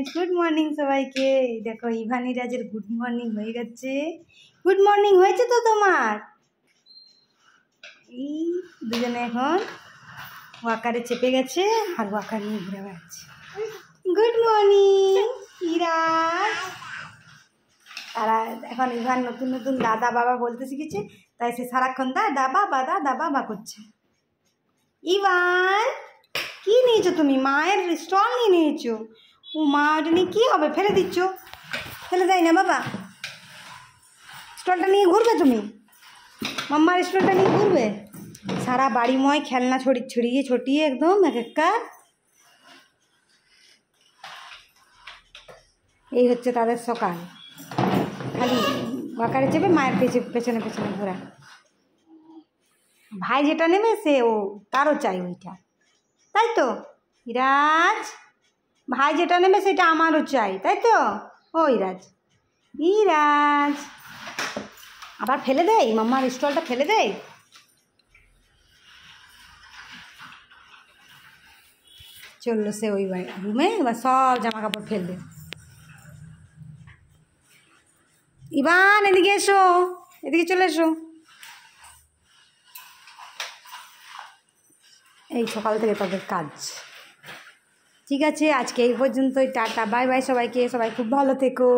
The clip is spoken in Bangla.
फ्रेंड्स गुड मॉर्निंग সবাইকে। দেখো ইভান ইরাজের গুড মর্নিং হয়ে গেছে। গুড মর্নিং হয়েছে তো তোমার? এই দুজনে এখন ওয়াকারে চেপে গেছে আর ওয়াকার নিয়ে ঘুরে বেড়াচ্ছে। Good morning Iraj. তারা এখন ইভান নতুন নতুন দাদা বাবা বলতে শিখেছে, তাই সে সারাক্ষণ দাদা বাবা করছে। ইভান কি নিয়েছো তুমি? মায়ের স্টল নিয়ে নিয়েছো। ও মা, ওটা নিয়ে কী হবে? ফেলে দিচ্ছ? ফেলে দেয় না বাবা। স্টলটা নিয়ে ঘুরবে তুমি? মাম্মার স্টলটা নিয়ে ঘুরবে? সারা বাড়িময় খেলনা ছড়িয়ে একদম এক একটা। এই হচ্ছে তাদের সকাল, খালি ওয়াকারে চেপে মায়ের পেছনে পেছনে ঘোরা। ভাই যেটা নেবে সে তারও চাই ওইটা, তাই তো ইরাজ? ভাই যেটা নেবে সেটা আমারও চাই, তাই তো? ও ইরাজ আবার ফেলে দেয়, মাম্মার স্টলটা ফেলে দেয়। চললো সে ওই রুমে, এবার সব জামা কাপড় ফেলবে। ইভান এদিকে এসো, এদিকে চলে এসো। এই সকাল থেকে তাদের কাজ। ঠিক আছে, আজকে এই পর্যন্তই। টাটা বাই বাই সবাইকে। সবাই খুব ভালো থেকো।